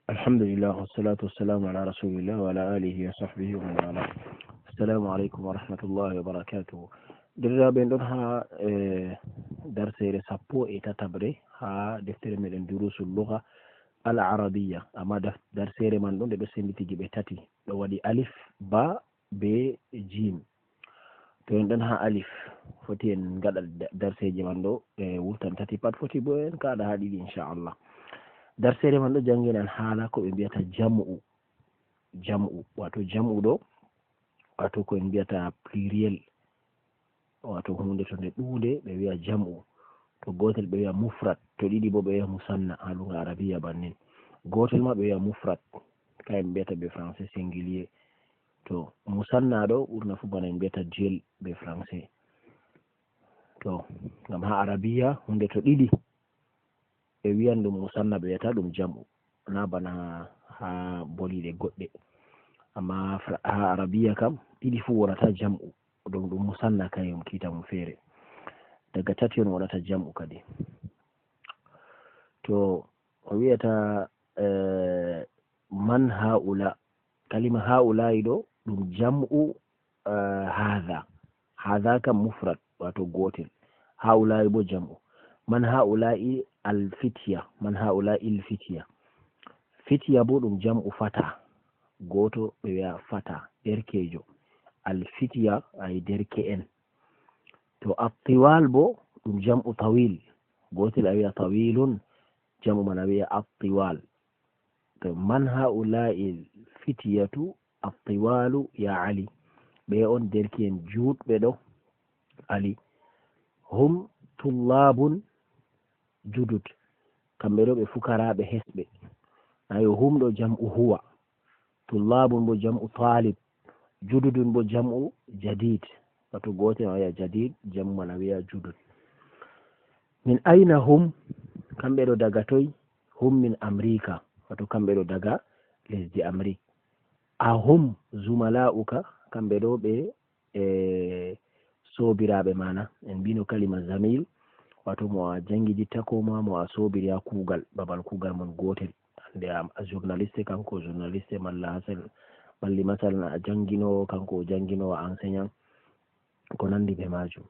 الحمد لله والصلاة والسلام على رسول الله وعلى آله وصحبه ومن والاه. السلام عليكم ورحمة الله وبركاته. درابين دون ها درسير سابو تتبري ها دفتر من دروس اللغة العربية. أما درسير من دون بسمي تيجي بتاتي ودي ألف با ب جيم. تون دون ها ألف فتين قال درسير من دو ولتن تاتي بات فتي بوين كذا هذه إن شاء الله. Darsere man ɗo janginan haala ko ɓe mbiyata jam'u wato jam'u ɗo wato ko en mbiyata pluriel wato hunde to nde ɗuunde ɓe wiya jam'u, to gotel ɓe wiya mufrat, to ɗiɗi bo ɓe wiya musanna ha lunga arabiya bannin. Gotel ma ɓe wiya mufrat ka en mbiyata be français singulier. To musanna ɗo ɓurna fu bana en mbiyata duel be français. To ngam ha arabiya hunde to ɗiɗi ɓe wiyan ɗum musanna ɓe wiyata ɗum jam'u, na bana ha boliɗe goɗɗe. Amma ha arabiya kam ɗiɗi fu wonata jam'u, ɗum musanna kayum kita mum feere. Daga tati on wonata jam'u kadi. To o wiyata man haula, kalima haula'i ɗo ɗum jam'u hadha kam mufrad wato gotel, haula'i bo jam'u. Man haula'i alfitiya, man haula'i alfitiya, fitiya bo ɗum jam'u fata, goto ɓe wiya fata derkejo, alfitiya ay derke'en. To attiwal bo ɗum jam'u tawil, gotel a wiya tawilun, jam'u man a wiya attiwal. To man haula'i alfitiyatu attiwalu ya ali, ɓe on derke'en juɗɓe ɗo ali. Hum tullabun judud, kamɓe ɗo ɓe fukaraɓe hesɓe. Ayo hum ɗo jam'u huwa, tullabun bo jam'u talib, jududun bo jam'u jadid, wato gotel a wiya jadid, jam'u man a wiya judud. Min aina hum, kamɓe ɗo daga toy, hum min amrika, wato kamɓe ɗo daga lesdi amrik. Ahum zumala'uka, kamɓe ɗo ɓe sobiraɓe mana, en mbino kalima zamil wato mo a jangidita ko mo a sobiri ha kugal, babal kugal mon gotel. Hande a journaliste kanko journaliste, malli masalan a janginowo kanko janginowo enseignant, ko nandi be majum.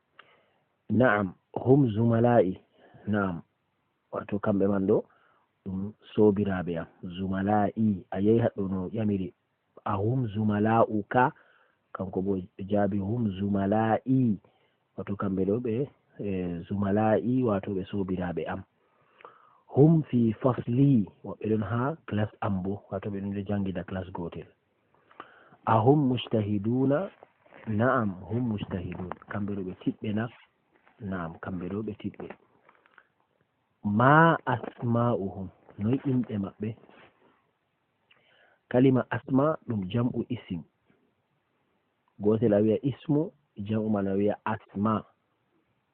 Na'am hum zumala'i, na'am wato kamɓe man ɗo ɗum sobiraɓe am. Zumala'i a yehi haɗɗo no ƴamiri a hum zumala'uka, kanko bo jaabi hum zumala'i, wato kamɓe ɗo ɓe zumala'i wato ɓe sobiraɓe am. Hum fi fasli, woɓɓe ɗon ha class am bo, wato ɓe ɗon jangida class gotel. Ahum mujtahiduna, na'am hum mujtahidun, kamɓe ɗo ɓe tiɓɓe na, na'am kamɓe ɗo ɓe tiɓɓe. Ma asma'uhum, noy inɗe maɓɓe. Kalima asma ɗum jam'u isim, gotel a wiya ismu, jam'u man a wiya asma.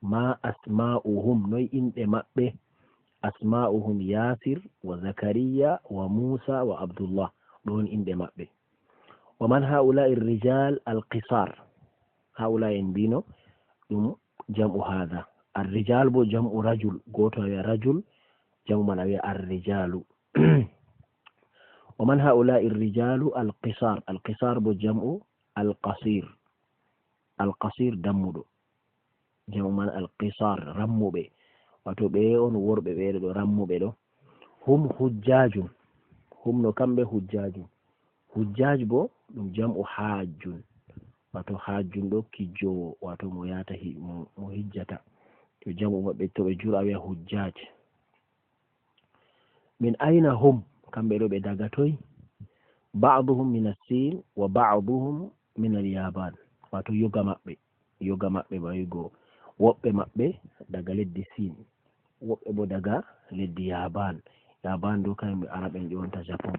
Ma asma'uhum, noy inɗe maɓɓe. Asma'uhum Yasir wa Zakariya wa Musa wa Abdullah, ɗon inɗe maɓɓe. Wa man haula'i rijal alqisar, haula en mbino ɗum jam'u hadha. Arrijal bo jam'u rajul, goto a wiya rajul, jam'u man a wiya arrijalu. Wa man haula'i rijalu alqisar, alqisar bo jam'u alqasir, alqasir dammuɗo, jam'u man alqisar rammuɓe, wato ɓe on worɓe ɓe ɗo rammuɓe ɗo. Hum hujjajun, hum no kamɓe hujjajun, hujjaj bo ɗum jam'u hajjun, wato hajjun ɗo kijjowo, wato mo yata mo hijjata, to jam'u maɓɓe to ɓe jura wiya hujjaj. Min aina hum, kamɓe ɗo ɓe daga toy. Ba'duhum min as-sin wa ba'duhum min al-yaban, wato yoga maɓɓe ba yugo, woɓɓe maɓɓe daga leddi sin, woɓɓe bo daga leddi yaban. Yaban do kamɓe arab en ƴonta Japan.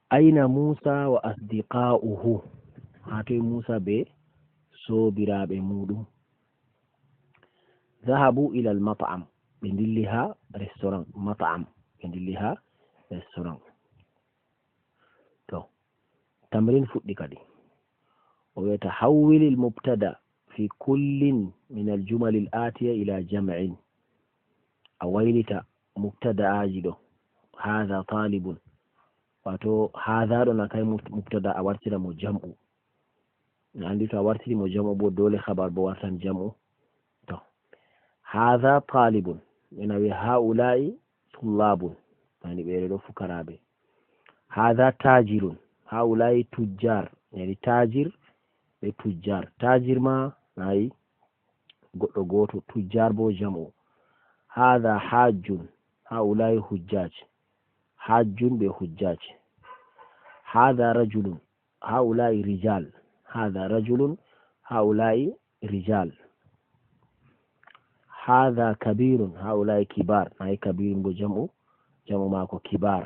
Aina Musa wa asdiqa'uhu, ha toy Musa be sobiraɓe muɗum. Zahabu ila al-mat'am, ɓe dilli ha restaurant, mat'am ɓe dilli ha restaurant. To tamrin fuɗɗi kadi, o wiyata hawwil al-mubtada fi kullin min al-jumal al-atiya ila jam'in. A waylita mubtada'aji ɗo hadha talibun wato hadha ɗo na kai mubtada a wartira mo jam'u andi to a wartiri mo jam'u bo dole khabar bo wartan jam'u to hadha talibun ina wi haula'i tullabun yani ɓe ɗo fukaraɓe hadha tajirun haula'i tujjar yani tajir ɓe tujjar tajir ma nayi goɗɗo goto tujjar bo jam'u hadha hajjun haula'i hujjaj hajjun ɓe hujjaj hadha rajulun haula'i rijal hadha rajulun haula'i rijal hadha kabirun haula'i kibar nayi kabirun bo jam'u mako kibar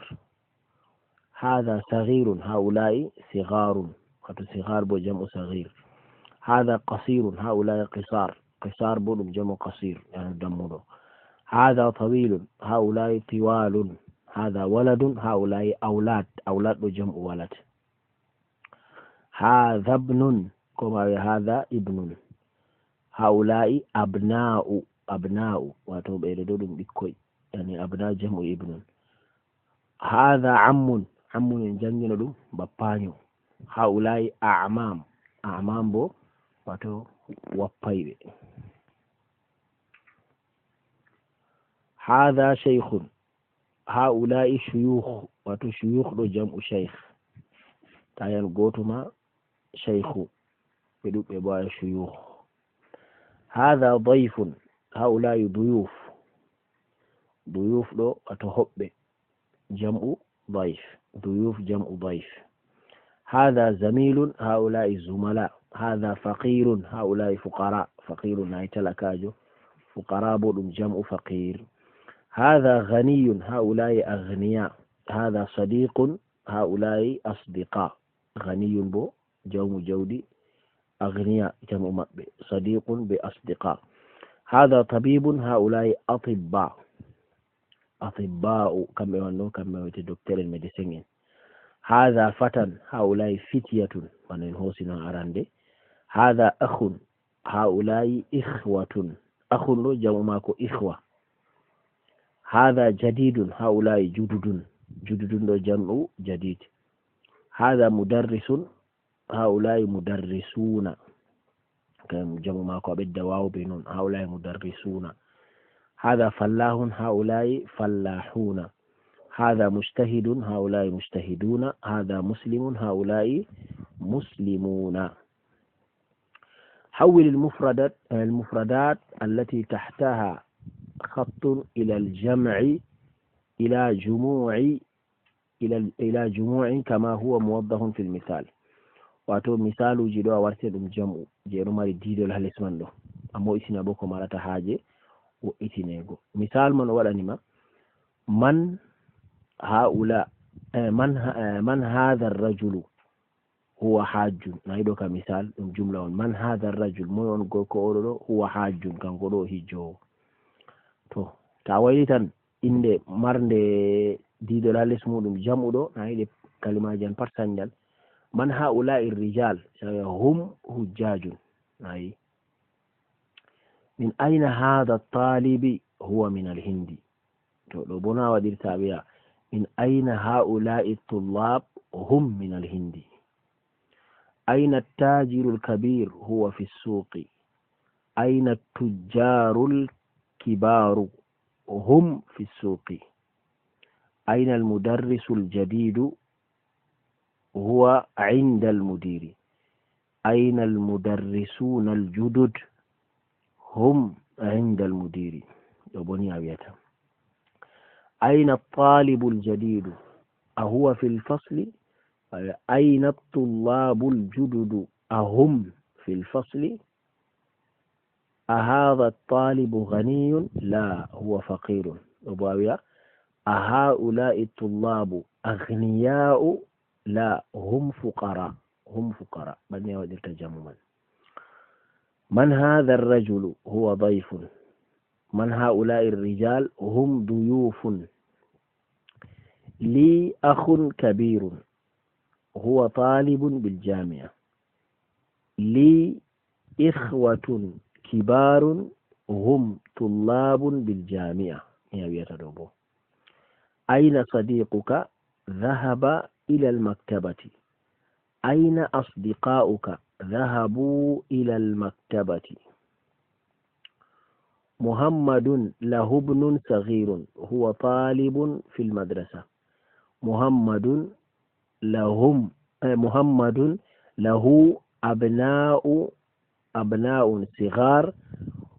hadha saghirun haula'i sigharun wato sighar bo jam'u saghir hadha qasirun haula'i qisar bo ɗum jam'u qasir yani dammuɗo hadha tawilun haula'i tiwalun hadha waladun haula'i aulad ɗo jam'u walad hadha ibnun koma hadha ibnun haula'i abna'u wato ɓe ɗo ɗum ɓikkoy yani abna jam'u ibnun hadha ammun en jangina ɗum bappaño haula'i a'mam bo wato wappayɓe hadha shaykhun haula'i shuyukh wato shuyukh ɗo jam'u shaykh tayan goto ma shaykhu ɓe ɗuɓɓe bo ay shuyukh hadha dayfun haula'i duyuf ɗo wato hoɓɓe jam'u dayf duyuf jam'u dayf hadha zamilun haula'i zumala hadha faqirun haula'i fuqara faqirun ay talakajo fuqara bo ɗum jam'u faqir hadha ghaniyun haula'i aghniya hadha sadiqun haula'i asdiqa ghaniyun bo jam'u jawdi aghniya jam'u maɓɓe sadiqun be asdiqa hadha tabibun haula'i atibba'u kamɓe wonno kamɓe wite docteur en médecin en hadha fatan haula'i fityatun bana en hosino arande hadha akhun haula'i ikhwatun akhun ɗo jam'u mako ikhwa hadha jadidun haula'i jududun ɗo jam'u jadid hadha mudarrisun haula'i mudarrisuna kam jam'u mako ɓedda wawu be non haula'i mudarrisuna hadha fallahun haula'i fallahuna هذا مجتهد هؤلاء مجتهدون هذا مسلم هؤلاء مسلمون حول المفردات التي تحتها خط إلى الجمع إلى جموع كما هو موضح في المثال wato misalu ji ɗo a wartir ɗum jam'u je ɗo mari didol ha les man ɗo amma isina bo ko marata haaje wo'itinego misal man o waɗanima man هؤلاء من هذا الرجل هو حاج نايدو كمثال جملة من هذا الرجل من كورو هو حاج كان كورو هيجو تو تاويلتان inde marnde dido lalis mudum jamudo naide kalimajan parsanjal man haula'i rijal hum hujjajun ay min aina hadha at-talibi huwa min al-hindi to do bona wadirta biya من أين هؤلاء الطلاب هم من الهند أين التاجر الكبير هو في السوق أين التجار الكبار هم في السوق أين المدرس الجديد هو عند المدير أين المدرسون الجدد هم عند المدير يبني أبيتهم أين الطالب الجديد أهو في الفصل أين الطلاب الجدد أهم في الفصل أهذا الطالب غني لا هو فقير أهؤلاء الطلاب أغنياء لا هم فقراء بني ودي تجمما من هذا الرجل هو ضيف من هؤلاء الرجال هم ضيوف لي أخ كبير هو طالب بالجامعة لي إخوة كبار هم طلاب بالجامعة يا بيتدوبو أين صديقك؟ ذهب إلى المكتبة. أين أصدقاؤك؟ ذهبوا إلى المكتبة. محمد له ابن صغير هو طالب في المدرسة. محمد محمد له أبناء صغار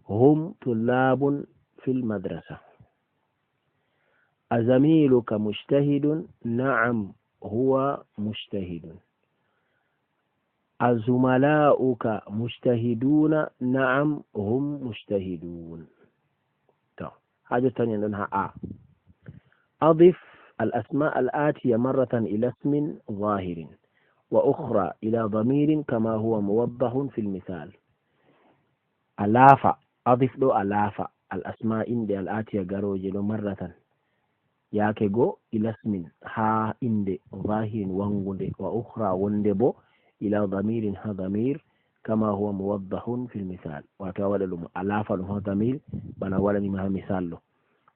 هم طلاب في المدرسة. أزميلك مجتهد؟ نعم هو مجتهد. أزملاؤك مجتهدون؟ نعم هم مجتهدون. حاجة تانية عندنا أضف الأسماء الآتية مرة إلى اسم ظاهر وأخرى إلى ضمير كما هو موضح في المثال. ألافة، أضف له ألافة الأسماء إندي الآتية جروجل مرة ياكيغو إلى اسم ها إندي ظاهر وانغندي وأخرى وندبو إلى ضمير ها ضمير كما هو موضح في المثال. وتولى له ألافة له ضمير بنا ولا ما مثال له.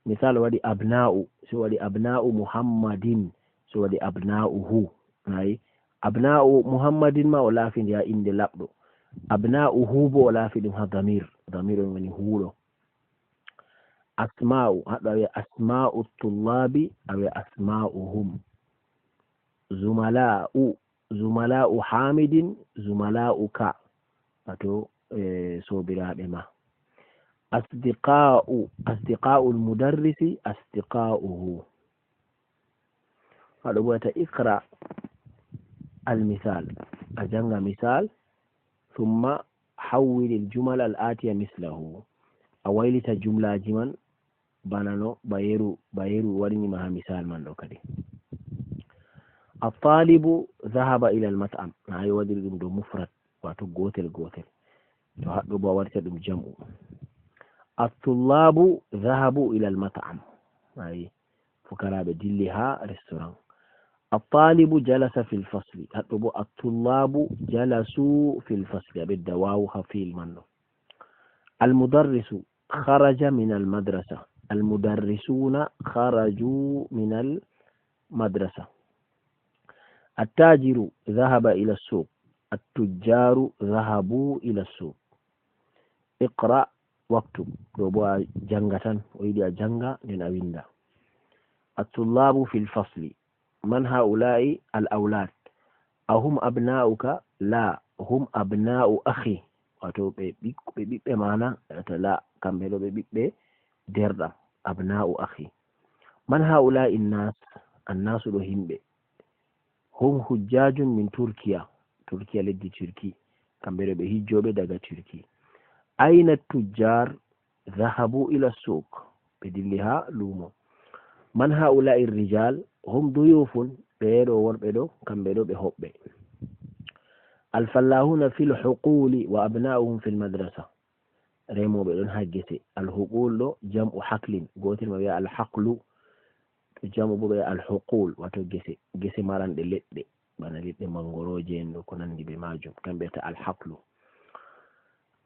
مثال ودي أبناء سوى أبناء محمد سوى أبناؤه. أي أبناء محمد ما ولا في يا إند لابدو أبناؤه بو ولا في دم ضمير من هو. أسماء هذا أسماء الطلاب أو أسماؤهم. زملاء حامد زملاؤك أتو صوبرا بما. أصدقاء المدرس أصدقاؤه. هذا هو اقرأ المثال. أجنغ مثال ثم حول الجمل الآتية مثله. أويلت جملة جمل بانانو بايرو ورني مها مثال من لوكدي. الطالب ذهب إلى المطعم. هاي ودي دو مفرد واتو غوتل تهدو باورت دم جمع. الطلاب ذهبوا إلى المطعم. هاي فكرة بدلها ريستوران. الطالب جلس في الفصل. هتبو الطلاب جلسوا في الفصل بالدواو في المنو. المدرس خرج من المدرسة. المدرسون خرجوا من المدرسة. التاجر ذهب إلى السوق. التجار ذهبوا إلى السوق. اقرأ واكتب. ربوا جنغة ويدي جنغة لنويندا. الطلاب في الفصل. من هؤلاء؟ الأولاد. أهم أبناؤك؟ لا هم أبناء أخي. wato ɓiɓɓe mana la kamɓe ɗo ɓe ɓiɓɓe derɗam abna'u akhi. Man haula annasu ɗo himɓe. hum hujjajun min turkiya leddi turki kamɓe ɗo ɓe hijjoɓe daga turki. aina tujjar? dhahabu ila suq ɓe dilli ha lumo. man haula rijal? hum duyufun ɓeɗo worɓe ɗo kamɓe ɗo ɓe hoɓɓe. الفلاحون في الحقول وأبناؤهم في المدرسة. ريمو بدون هاجسي. الحقول جمع حقل قوتي ما بيا الحقل جمع بيا الحقول واتو جسي ماران دي لت دي بانا لت دي مانغورو جين كونان دي بماجم كان بيتا الحقل.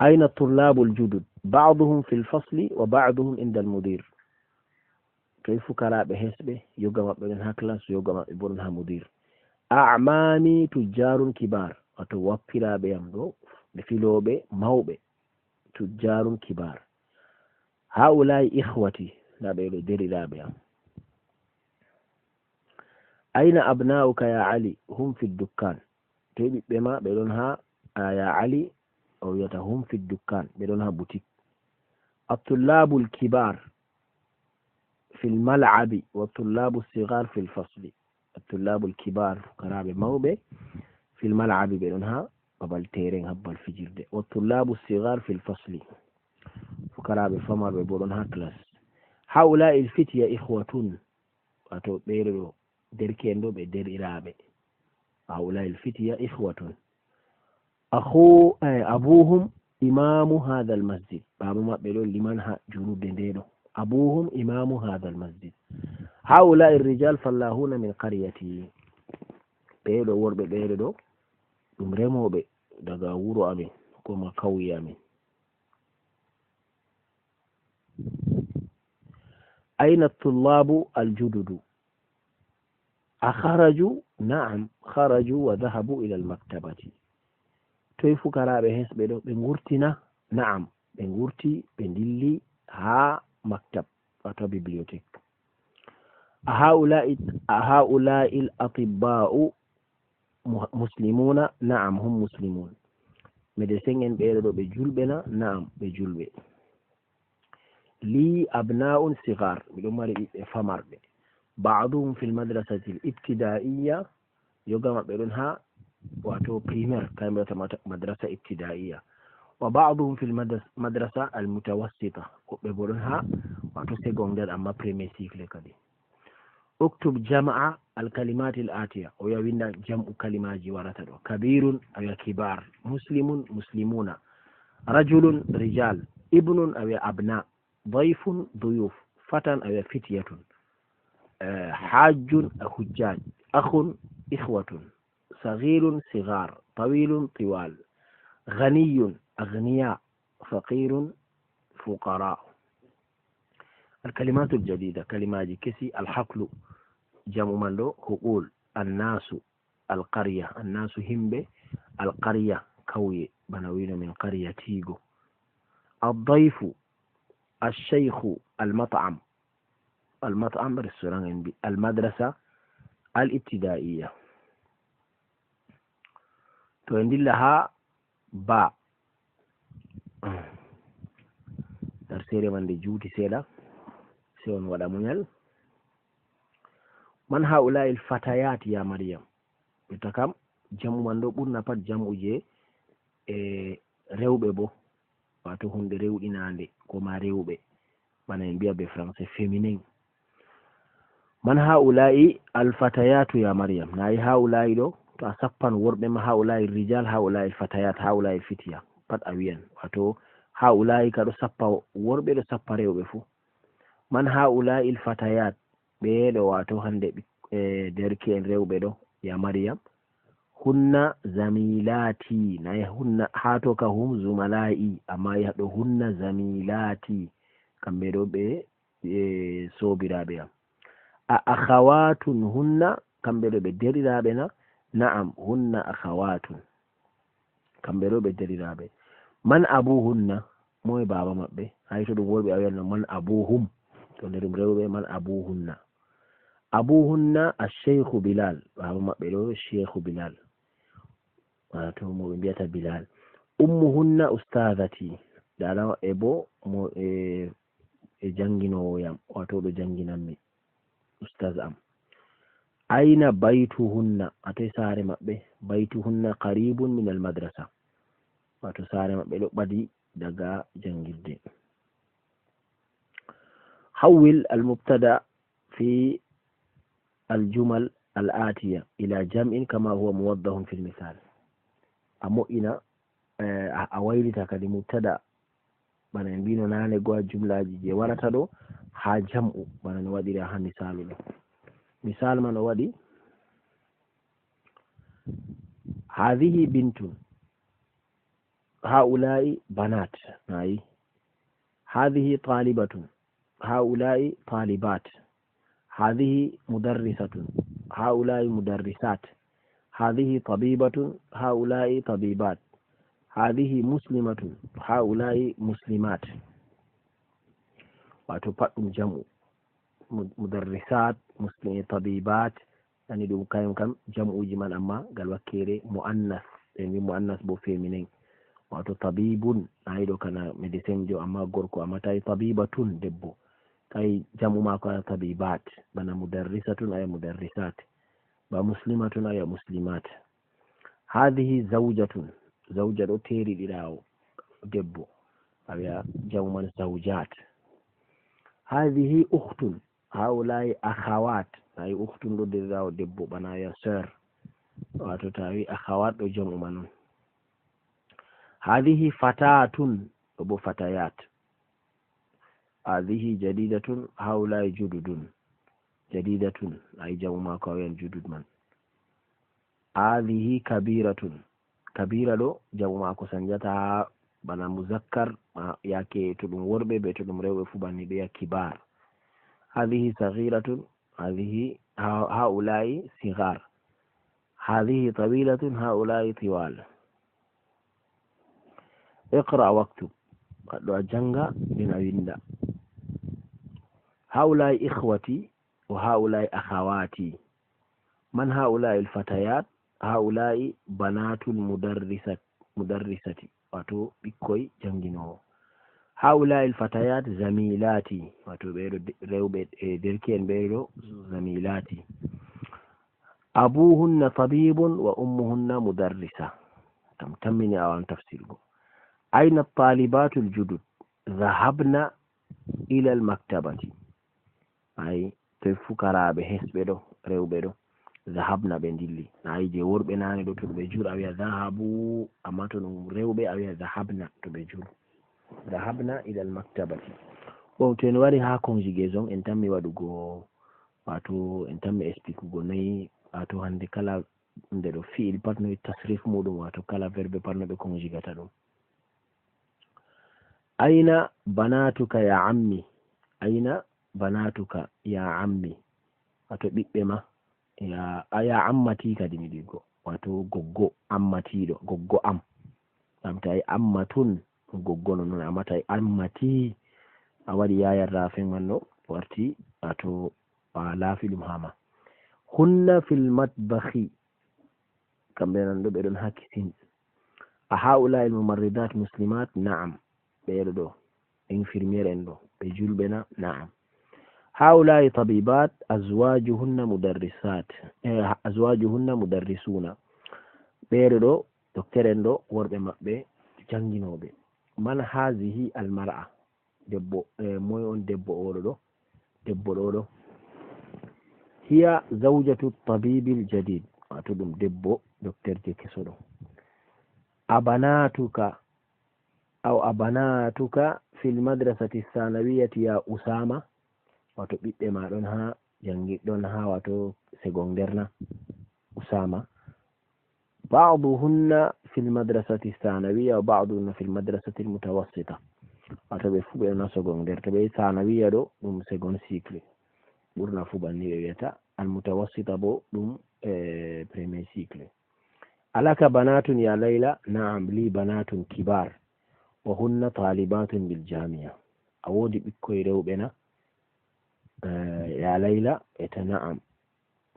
أين الطلاب الجدد؟ بعضهم في الفصل وبعضهم عند المدير. كيف كرا بحسبه يوغا بدون هاكلاس يوغا بدون مدير. أعمامي تجار كبار. wato wappiraɓe yam ɗo ɓe filoɓe mawɓe tujjarun kibar. haulai ihwati nda ɓeɗo deriraɓe yam. aina abna'uka ya ali? hum fi dukkan. to ɓiɓɓe ma ɓe ɗon ha ya ali o wiyata hum fi dukkan ɓe ɗon ha butik. الطلاب الكبار في الملعب والطلاب الصغار في الفصل. الطلاب الكبار فقراɓe mawɓe في الملعب بينها قبل تيرين هبل في جلده. والطلاب الصغار في الفصل فكرا بفمر بيقولونها كلاس. هؤلاء الفتية إخوة واتو بيرو دركيندو بدر إرابي. هؤلاء الفتية إخوة. أبوهم إمام هذا المسجد. بابا ما بيقولون لمنها جنوب دندينو. أبوهم إمام هذا المسجد. هؤلاء الرجال فلاحون من قريتي. بيرو ورب بيرو ɗum remoɓe daga wuro amin koma kauye amin. aina tullabu aljududu? أخرجوا نعم خرجوا وذهبوا إلى المكتبة توي فكراء بهس بدو بنغرتنا نعم بنغرتي بندلي ها مكتب أو بيبليوتيك هؤلاء الأطباء مسلمون نعم هم مسلمون مدسين بيرو بجلبنا نعم بجلب لي أبناء صغار بدون فمر بعضهم في المدرسة الابتدائية يقام بيرونها واتو بريمير كاميرا مدرسة ابتدائية وبعضهم في المدرسة المتوسطة بيرونها واتو سيكوندر أما بريمير سيكل كدي اكتب جمع الكلمات الآتية ويوين جمع كلمات جوارته كبير أو كبار مسلم مسلمون رجل رجال ابن أو أبناء ضيف ضيوف فتى أو فتية حاج حجاج أخ إخوة صغير صغار طويل طوال غني أغنياء فقير فقراء. الكلمات الجديدة كلمات كسي الحقل جمع مندو حقول الناس القرية الناس هم القرية كوي بنوين من قرية تيغو الضيف الشيخ المطعم رستوران المدرسة الابتدائية توندي لها با درسيري من دي جوتي سيدا سيون ودا منيل من هؤلاء الفتيات يا مريم بتكام جمع مندو برنا پات جمع جي rewɓe bo wato hunde rewɗinande ko ma rewɓe bana en biya be français féminin man haula'i alfatayatu ya maryam nayi haula'i ɗo to a sappan worɓe ma haula'i rijal haula'i alfatayat haula'i fitiya pat a wiyan wato haula'i ka ɗo sappa worɓe ɗo sappa rewɓe fu man haula'i alfatayat ɓeɗo wato hande derke en rewɓe ɗo ya maryam hunna zamilati nayi hunna hato ka hum zumala'i amma yaɗo hunna zamilati kamɓe ɗo ɓe sobiraɓe am a akhawatun hunna kamɓe ɗo ɓe deriraɓe na na'am hunna akhawatun kamɓe ɗo ɓe deriraɓe man abuhunna moye baba maɓɓe hay to ɗum worɓe a wiyanno man abuhum to nde ɗum rewɓe man abuhunna acheikhu bilal baba maɓɓe ɗo cheikhu bilal wato mo ɓe mbiyata bilal ummuhunna ustadati dada e bo mo e janginowo yam wato ɗo janginanmi ustaz am aina baytuhunna atoy saare maɓɓe baytuhunna qaribun min al madrasa wato saare maɓɓe ɗo ɓadi daga jangirde hawwil al mubtada fi al jumal al atiya ila jam'in kama huwa muwaddahun fil misal a mo'ina a waylita kadi mubtada bana en mbino nane go jumlaji je warata ɗo ha jam'u bana no waɗiri ha misalu ɗo misal man o waɗi hadhihi bintun haula'i banat nayi hadhihi talibatun haula'i talibat hadhihi mudarrisatun haula'i mudarrisat هذه طبيبة هؤلاء طبيبات هذه مسلمة هؤلاء مسلمات وتفعل جمع مدرسات مسلمين طبيبات يعني دو كم جمع جمال أما قال وكيري مؤنث يعني مؤنث بو فيمينين واتو طبيب نايدو كان ميديسين جو أما غوركو أما تاي طبيبة دبو تاي جمع ما كان طبيبات بنا مدرسة أي مدرسات مسلمة يا مسلمات هذه زوجة تيري إلى دبو أو جوما زوجات هذه أخت هؤلاء أخوات أي أخت لدراو دبو بنا يا سر وتتاوي أخوات جمع منون هذه فتاة أبو فتيات هذه جديدة هؤلاء جدد جديدة أي جمع كوين جدد من هذه كبيرة لو جمع كسنجتا بنا مذكر ياكي تدوم وربي بتدوم ريو فباني بيا كبار هذه صغيرة هذه هؤلاء صغار، هذه طويلة هؤلاء طوال. اقرأ واكتب، قد أجنغ من أويندا. هؤلاء إخوتي وهؤلاء أخواتي. من هؤلاء الفتيات؟ هؤلاء بنات المدرسة واتو بكوي جنجينو. هؤلاء الفتيات زميلاتي واتو بيرو ريوبي دركين بيرو زميلاتي. أبوهن طبيب وأمهن مدرسة. تمني أو أن تفسيره. أين الطالبات الجدد؟ ذهبنا إلى المكتبة. أي تفكر بحس بدو ريو بدو ذهبنا بندلي. أي جور بناني دو تبجور أو يذهبوا أما تنو ريو بي أو يذهبنا تبجور. ذهبنا إلى المكتبة. وتنواري ها كونجيجيزون انتمي ودوغو واتو انتمي اسبيكوغو ناي واتو هندي كلا ندو فيل بارنو التصريف مودو واتو كلا فيرب بارنو بكونجيغاتا دو. أين بناتك يا عمي؟ أين بناتك يا عمي؟ واتو بيبما يا عمتي كدي ديغو واتو غوغو عمتي دو غوغو ام تاي عمتون غوغو نون اماتاي عمتي awadi yayar rafin wanno warti wato lafi dum hama. hunna fil matbakhi kambe nan do be don hakisin. a haula al mumarridat muslimat? na'am, be do infirmiere en do be julbena. na'am. haula tabibat azwajuhunna mudarrisat azwajuhunna mudarrisuna. be do docteur en do worbe mabbe janginobe. man hazihi al mar'a? debbo moy on debbo oɗo ɗo? debbo ɗo ɗo hiya zawjatu tabibil jadid, wato ɗum debbo docteur je keso ɗo. abanatuka aw abanatuka fil madrasati sanawiyati ya usama? wato ɓiɓɓe ma ɗon ha jangiɗɗon ha wato secondaire usama. ba'duhunna fil madrasati sanawiya wa ba'duhunna fil madrasati al mutawassita. wato ɓe fu ɓe ɗon ha secondaire. to ɓe sanawiya ɗo ɗum second cycle ɓurna fu banni ɓe wiyata. al mutawassita bo ɗum premier cycle. alaka banatun ya layla? na'am li banatun kibar wa hunna talibatun bil jami'a. a wodi ɓikkoy rewɓe na? ya layla eta na'am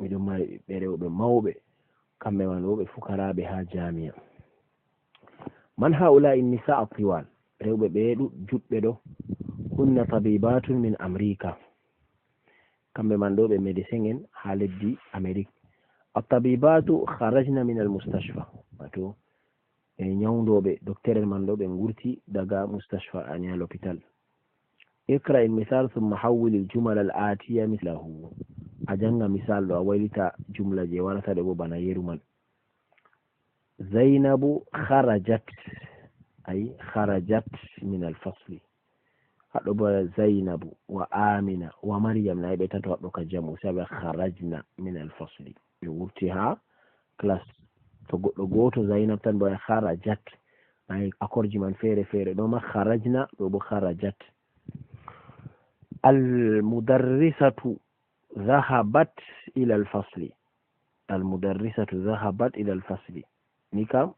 miɗon mari ɓiɓɓe rewɓe mawɓe, kamɓe man bo ɓe fukaraɓe ha jami'a. man haula in nisa tiwal? rewɓe ɓe juɗɓe ɗo. hunna tabibatun min amrika. kamɓe man ɗo ɓe médecin en ha leddi amérique. attabibatu kharajna min al mustashfa. wato nyawdoɓe docteur en man ɗo ɓe gurti daga mustashfa ani l'hôpital. اقرأ المثال ثم حول الجمل الآتية مثله. أجنغ مثال لو أوليتا جملة جوارة لبو بنا يرمان. زينب خرجت أي خرجت من الفصل. هذا زينب وآمنة ومريم لا يبتن توقع جمع سبب خرجنا من الفصل يورتها كلاس. تقول زينب تنبو خرجت أي أكورج من فيري دوما خرجنا لبو خرجت. المدرسة ذهبت إلى الفصل. المدرسة ذهبت إلى الفصل. نيكا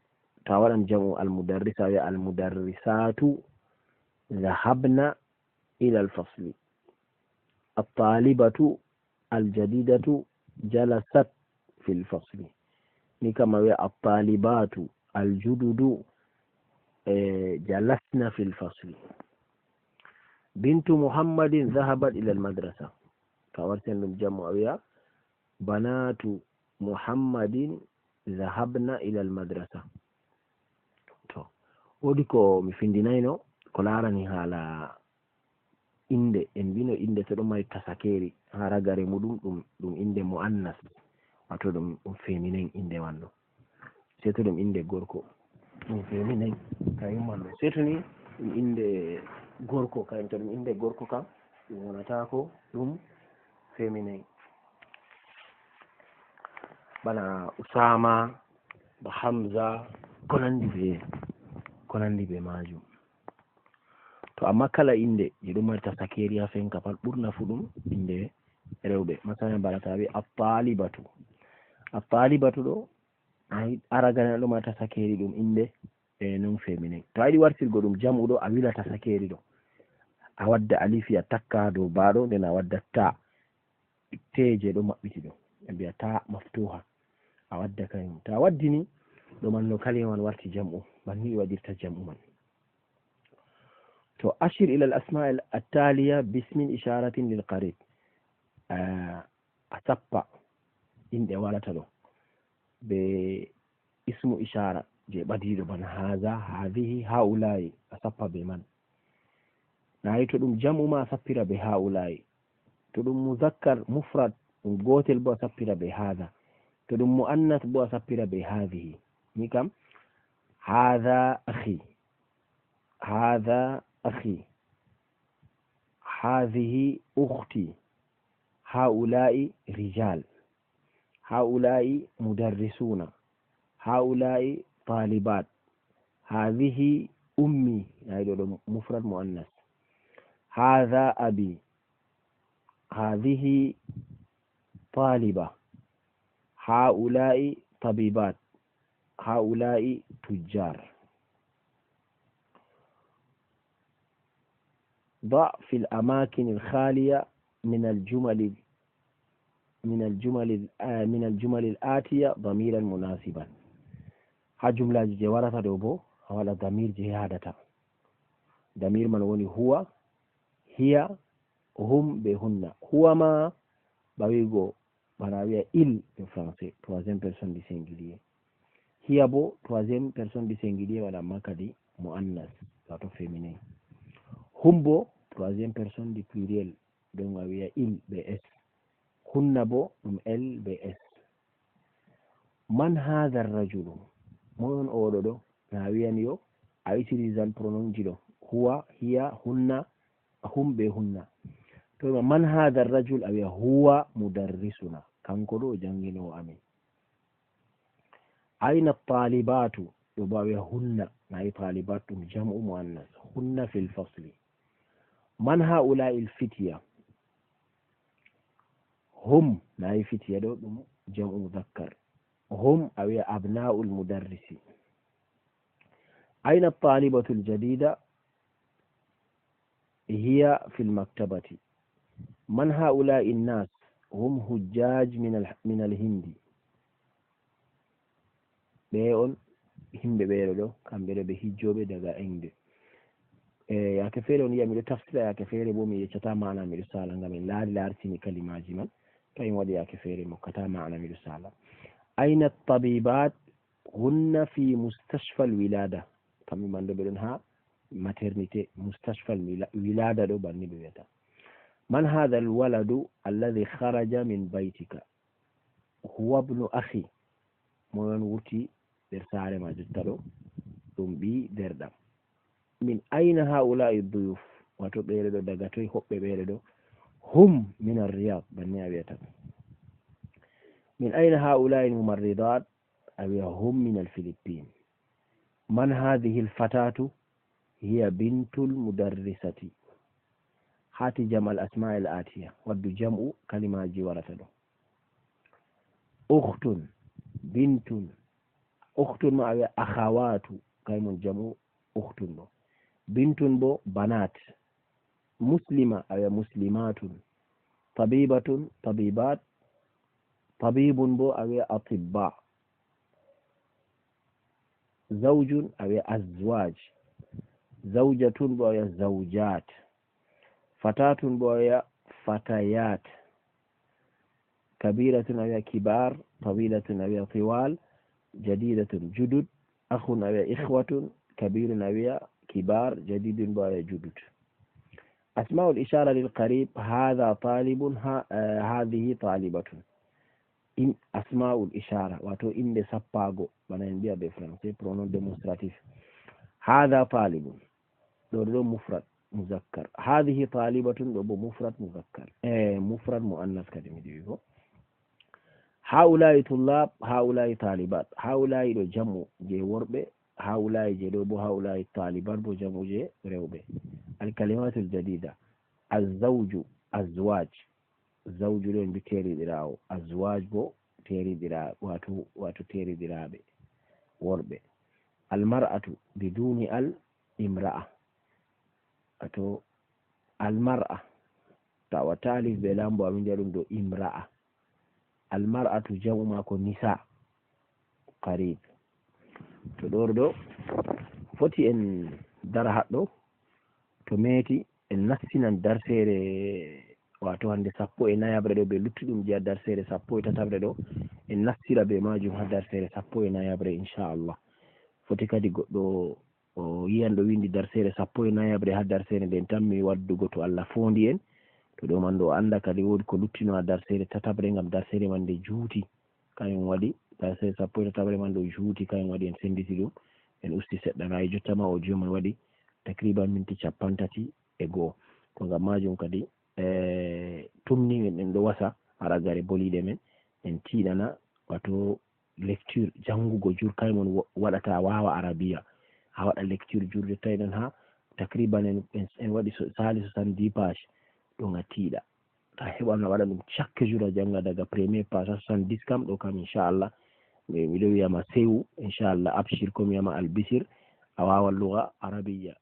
تاولا جمع المدرسة المدرسات ذهبنا إلى الفصل. الطالبة الجديدة جلست في الفصل. نيكا ما الطالبات الجدد جلسنا في الفصل. بنت محمد ذهبت إلى المدرسة. فورتن الجمع بنات محمد ذهبنا إلى المدرسة. wodi ko mi findinayno ko larani hala inde en bino inde to ɗon mari tasakeri ha ragare muɗum ɗum inde muannas, wato ɗum feminin inde man ɗo. sai to ɗum inde gorko ɗum feminin kayum man ɗo. sai to ni ɗum inde gorko kayum to ɗum inde gorko kam ɗum wonata ko ɗum feminin. bana usama ba hamza ko nandi be majum. to amma kala inde je ɗum mari tasakeri ha fenka pat ɓurna fu ɗum inde rewɓe. Masalan bana tawi at-talibatu ɗo aragana ɗo ma tasakeri ɗum inde e non feminin. To a yiɗi wartirgo ɗum jam'u ɗo a wila tasakeri ɗo, a wadda alifi a takka dow baɗo, nden a wadda ta teje ɗo maɓɓiti ɗo ɓe mbiya ta maftuha, a wadda kayum. To a waddini ɗo man no kalima man warti jam'u, banni waɗirta jam'u man. to ashir ila al asma at-taliya bismin isharatin lil qarib, a sappa inɗe warata ɗo be ismu ishara je ɓadiɗo bana haza, hadhihi, haula'i, a sappa be man. nayi to ɗum jam'u ma a sappira be haula'i, to ɗum muzakkar mufrad ɗum gotel bo a sappira be haza, to ɗum muannas bo a sappira be hadhihi. ni kam hadha akhi, hadha akhi, hadhihi ukhti, haula'i rijal, haula'i mudarrisuna, haula'i talibat, hadhihi ummi, nayi ɗo mufrad muannas, hadha abi, hadhihi taliba, haula'i tabibat, haula'i tujjar. ضع في الأماكن الخالية من الجمل الآتية ضميرا مناسبا. ها جملة جوارة دوبو ولا ضمير جهادة. ضمير من وني هو، هي، هم بهن. هو ما باويغو بناويا il en français, troisième personne du singulier. Hiya bo troisième personne du singulier wala makadi muannas wato féminin. Humbo troisième personne du pluriel, donc a wiya il be s. Hunna bo ɗum l be s. Man hadha ar-rajulu, mon oɗo ɗo, na wiyan yo a utilisant pronom ji ɗo huwa, hiya, hunna, hum be hunna. to man hadha ar-rajul a wiya huwa mudarrisuna, kanko ɗo janginowo amin. aina at-talibatu, ɗo bo a wiya hunna, nayi talibat ɗum jam'u muannas, hunna fil fasli. man haula'i al-fitya, hum nayi fitya ɗo ɗum jam'u muzakkar, hum a wiya abna'ul mudarrisi. aina at-talibatu al-jadida, hiya fil maktabati. man haula'i an-nas, hum hujjaj min al-hindi, ɓe on himɓe ɓeɗo ɗo kamɓe ɗo ɓe hijjoɓe daga inde. yake feere on yiya miɗo tafsira, yake feere bo mi yeccata mana miɗo sala, ngam en laartini kalimaji man, to en waɗi yake feere mokkata mana miɗo sala. aina tabibat, hunna fi mustashfa al-wilada, kamɓe man ɗo ɓe ɗon ha maternité, mustashfa al-wilada ɗo banni ɓe wiyata. man hadha al-waladu alladhi kharaja min baytika, huwa ibnu akhi, mo on wurti nder saare ma jotta ɗo, ɗum ɓi derɗam. min aina haula'i duyuf, wato ɓeere ɗo daga toy hoɓɓe ɓeere ɗo, hum min ar-riyad, banni a wiyata. min aina haula'i al-mumarridat, a wiya hum min al-philippine. man hadhihi al-fatatu, hiya bintul mudarrisati. hati jam al-asma' al-atiya, waddu jam'u kalimaji warata ɗo. ukhtun, bintun, ukhtun ma a wiya akhawatu, kaymon jam'u ukhtun ɗo. bintun bo banat. muslima a wiya muslimatun. tabibatun tabibat. tabibun bo a wiya atibba. zawjun a wiya azwaj. zawjatun bo a wiya zawjat. fatatun bo a wiya fatayat. kabiratun a wiya kibar. tawilatun a wiya tiwal. jadidatun judud. akhun a wiya ikhwatun. kabirun a wiya kibar. jadidun bo a wiya judud. asma'ul ishara lil qarib, hadha talibun, hadhihi talibatun. in asma'ul ishara wato inde sappago bana en biya be français pronom démonstratif. hadha talibun ɗo ɗo mufrad muzakkar, hadhihi talibatun ɗo bo mufrad muzakkar, mufrad muannas kadi mi wi ko. haula'i tullab, haula'i talibat. haula'i ɗo jam'u je worɓe, haula'i je ɗo bo haula'i talibat bo jam'u je rewɓe. al kalimatul jadida, az-zawju azwaj, zawju ɗo en mbi teriɗirawo, azwaj bo teriɗiraɓe, wato teriɗiraɓe worɓe. Almar'atu biduni al imra'a, wato almar'a tawa talif be lambo amin jaɗum do imra'a. Almar'atu jam'u mako nisa qarib. to ɗo foti en dara haɗɗo to meti en nastinan darsere wato hande 14 ɗo be luttuɗum je darsere 13 ɗo en nastira be majum ha darsere 14 inchallah. foti kadi goɗɗo o yiyan ɗo windi darsere 14 ha darsere nden tammi waddugo to Allah fondi en to ɗo man ɗo anda kadi wodi ko luttino ha darsere 3 ngam darsere man nde juuti kañum waɗi darsere 13 man ɗo juuti kañum waɗi en senditi ɗum en usti seɗɗa nayi jotta ma o jomum waɗi takriban minti 51. ko ngam majum kadi tumni en ɗo wasa haragare boliɗe men en tiɗana wato lecture jangugo jur kaymon waɗata wawa arabiya ha waɗa lecture jurde tawiɗon ha takriban en waɗi sali 70 page ɗon a tiiɗa ta heɓano waɗa ɗum chaque jour a janga daga premier page 70 kam ɗo kam inchallah miɗo wiyama sewu inchallah abshir ko mi wiyama albisir a wawan luga arabiya.